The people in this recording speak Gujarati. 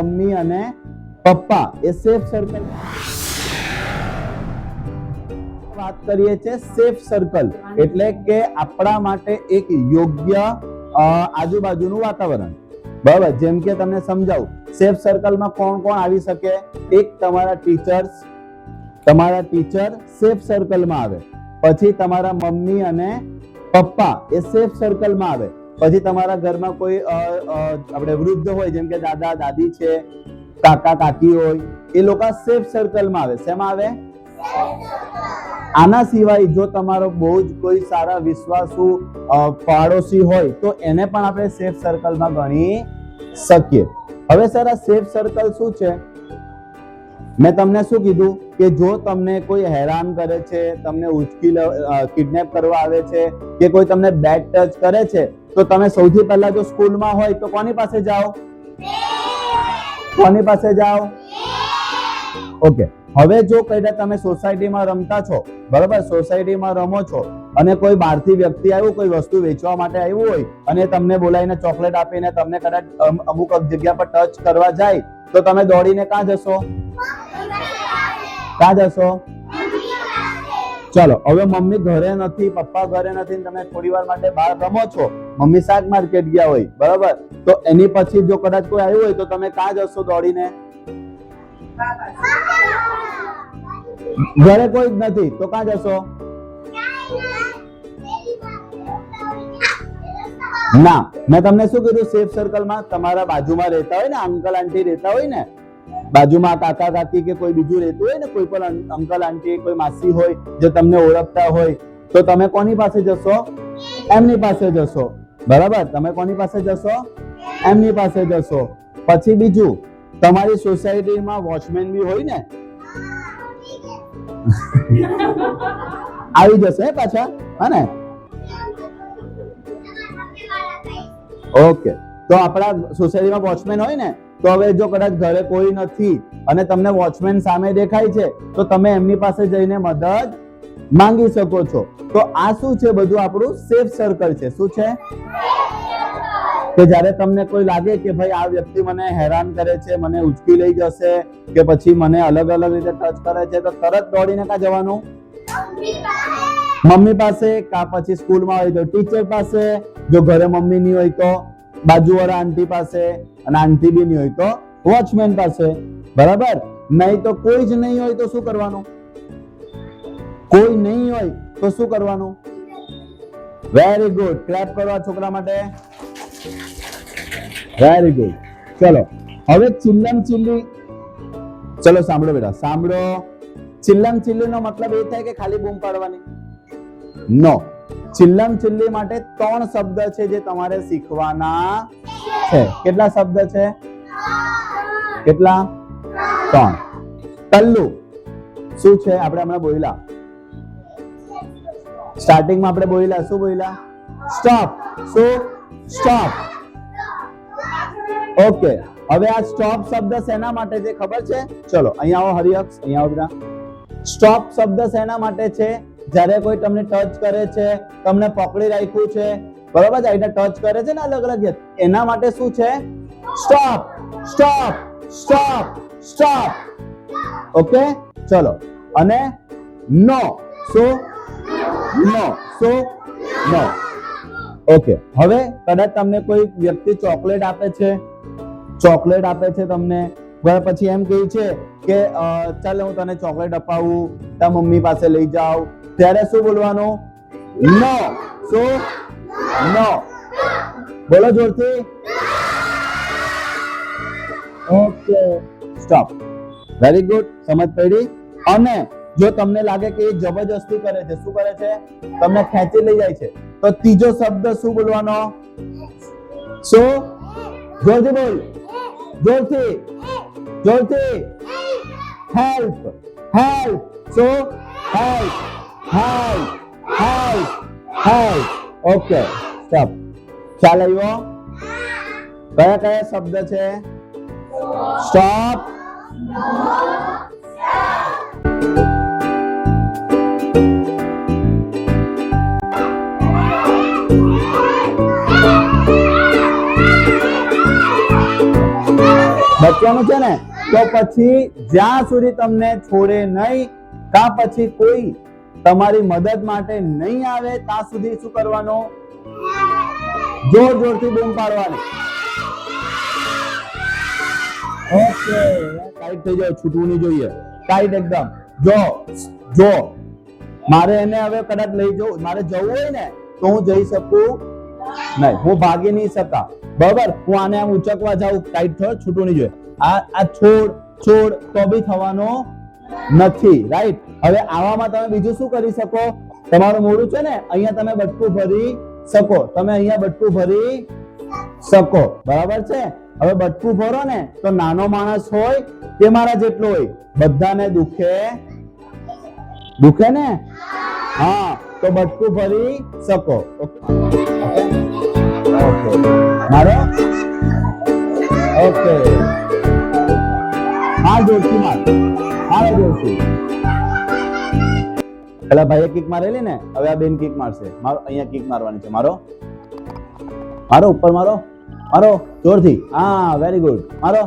મમ્મી અને પપ્પા એ સેફ સર્કલ વાત કરીએ છીએ। સેફ સર્કલ એટલે કે આપણા માટે એક યોગ્ય આજુબાજુનું વાતાવરણ, બરાબર। જેમ કે તમને સમજાવું, સેફ સર્કલમાં કોણ કોણ આવી શકે? એક તમારા ટીચર સેફ સર્કલમાં આવે, પછી તમારા મમ્મી અને પપ્પા એ સેફ સર્કલમાં આવે, પછી તમારા ઘરમાં કોઈ આપણે વૃદ્ધ હોય જેમ કે દાદા દાદી છે, કાકા કાકી હોય, એ લોકો સેફ સર્કલમાં આવે। શેમાં આવે? આના સિવાય જો તમારો બહુ જ કોઈ સારા વિશ્વાસુ પાડોશી હોય તો એને પણ આપણે સેફ સર્કલમાં ગણી શકીએ। હવે સર આ સેફ સર્કલ શું છે? મેં તમને શું કીધું કે જો તમને કોઈ હેરાન કરે છે, તમને ઉચકી કિડનેપ કરવા આવે છે કે કોઈ તમને બેડ ટચ કરે છે તો તમે સૌથી પહેલા જો સ્કૂલમાં હોય તો કોની પાસે જાઓ? કોની પાસે જાઓ? ઓકે। હવે જો કઈદા તમે સોસાયટીમાં રમતા છો, બરાબર, સોસાયટીમાં રમો છો અને કોઈ બહારથી વ્યક્તિ આવ્યું, કોઈ વસ્તુ વેચવા માટે આવ્યું હોય અને તમને બોલાવીને ચોકલેટ આપીને તમને કદાચ અમુક જગ્યા પર ટચ કરવા જાય તો તમે દોડીને ક્યાં જશો? ક્યાં જશો? ચલો, હવે મમ્મી ઘરે નથી, પપ્પા ઘરે નથી, તમે થોડી વાર માટે બહાર રમો છો, મમ્મી શાક માર્કેટ ગયા હોય, બરાબર, તો એની પછી જો કદાચ કોઈ આવ્યું હોય તો તમે ક્યાં જશો દોડીને? ઘરે કોઈ જ નથી તો ક્યાં જશો? ના, મેં તમને શું કીધું? સેફ સર્કલમાં તમારા બાજુમાં રહેતા હોય ને, અંકલ આંટી રહેતા હોય ને, બાજુમાં કાકા કાકી કે કોઈ બીજું રહેતું હોય ને, કોઈ પણ અંકલ આંટી, કોઈ માસી હોય જે તમને ઓળખતા હોય તો તમે કોની પાસે જશો? એમની પાસે જશો, બરાબર। તમે કોની પાસે જશો? એમની પાસે જશો। પછી બીજું, તમારી સોસાયટીમાં વોચમેન બી હોય ને, આવી જશે પાછા, હા ને? ઓકે, તો આપણા સોસાયટીમાં વોચમેન હોય ને, તો હવે જો કદાચ ઘરે કોઈ નથી અને તમને વોચમેન સામે દેખાય છે તો તમે એમની પાસે જઈને મદદ માંગી શકો છો। તો આ શું છે? બધું આપણું સેફ સર્કલ છે। શું છે? કે જ્યારે તમને કોઈ લાગે કે ભાઈ આ વ્યક્તિ મને હેરાન કરે છે, મને ઉચકી લઈ જશે કે પછી મને અલગ અલગ રીતે ટચ કરે છે, તો તરત દોડીને ક્યાં જવાનું? મમ્મી પાસે, કા પછી સ્કૂલમાં હોય તો ટીચર પાસે, જો ઘરે મમ્મી નહીં હોય તો બાજુવાળા આંટી પાસે, અને આંટી બી નહીં હોય તો વોચમેન પાસે, બરાબર। નહીં તો કોઈ જ નહીં હોય તો શું કરવાનું? કોઈ નહીં હોય તો શું કરવાનું? વેરી ગુડ, ક્લેપ કરો આ છોકરા માટે, વેરી ગુડ। ચલો, હવે ચિલ્લમ ચિલ્લી, ચલો સાંભળો બેટા, સાંભળો। ચિલ્લમ ચિલ્લી નો મતલબ એ થાય કે ખાલી બૂમ પાડવાની? નો, ચિલ્લમ ચિલ્લી માટે 3 શબ્દ છે જે તમારે શીખવાના છે। કેટલા શબ્દ છે? કેટલા? 3। ટલ્લુ શું છે? આપણે હમણાં બોલ્યા, સ્ટાર્ટિંગમાં આપણે બોલ્યા, શું બોલ્યા? સ્ટોપ। શું? સ્ટોપ। ઓકે, હવે આ સ્ટોપ શબ્દ શેના માટે છે ખબર છે? ચલો અહીંયા આવો હરિયક્ષ, અહીંયા આવો બેટા। સ્ટોપ શબ્દ શેના માટે છે? જ્યારે કોઈ તમને ટચ કરે છે, તમને પકડી રાખ્યું છે, બરાબર, એને ટચ કરે છે ને અલગ અલગ, એના માટે શું છે? Stop, stop, stop, stop. Okay, ચલો, અને નો, શું? નો, શું? નો। ઓકે, હવે કદાચ તમને કોઈ વ્યક્તિ ચોકલેટ આપે છે, ચોકલેટ આપે છે તમને, પછી એમ કહે છે કે ચાલ હું તને ચોકલેટ અપાવું, તાર મમ્મી પાસે લઈ જાવ, ત્યારે શું બોલવાનું? નો। શું? નો। બોલો જોરથી। ઓકે, સ્ટોપ, વેરી ગુડ, સમજ પડી। અને જો તમને લાગે કે એ જબરજસ્તી કરે છે, શું કરે છે? તમને ખેંચી લઈ જાય છે, તો ત્રીજો શબ્દ શું બોલવાનો? શું? જોરથી બોલ, જોરથી, જોરથી। હેલ્પ, હેલ્પ, શું? Help, help, help, help. Okay, stop, ખ્યાલ આવ્યો? કયા કયા શબ્દ છે? સ્ટોપ, બચવાનું છે ને, તો પછી જ્યાં સુધી તમને છોડે નહીં કા પછી કોઈ તમારી મદદ માટે નહીં આવે ત્યાં સુધી શું કરવાનું? જોર જોરથી બૂમ પાડવાની. ઓકે, ટાઈટ થઈ જાવ, છૂટવું નહીં જોઈએ, ટાઈટ એકદમ. જો મારે એને હવે કદાચ લઈ જવું, મારે જવું હોય ને તો હું જઈ શકું નહીં, હું ભાગી નહીં શકા, બરાબર? હું આને આમ ઉચકવા જાઉં, ટાઈટ થયો, છૂટવું નહીં જોઈએ. આ છોડ તો બી થવાનો નથી, રાઈટ? હવે આવામાં તમે બીજું શું કરી શકો? તમારું મોઢું છે ને, અહીંયા તમે બટકું ભરી શકો, તમે અહીંયા બટકું ભરી શકો, બરાબર છે? હવે બટકું ભરો ને તો નાનો માણસ હોય કે મારા જેટલો હોય, બધાને દુખે ને? હા, તો બટકું ભરી શકો. ઓકે, મારો ઓકે, હા જોરથી માર, હા જોરથી. પેલા ભાઈએ કિક મારેલી ને, હવે આ બેન કિક મારશે. મારો અહીંયા કિક મારવાની છે, મારો ઉપર મારો જોરથી. હા, વેરી ગુડ, મારો.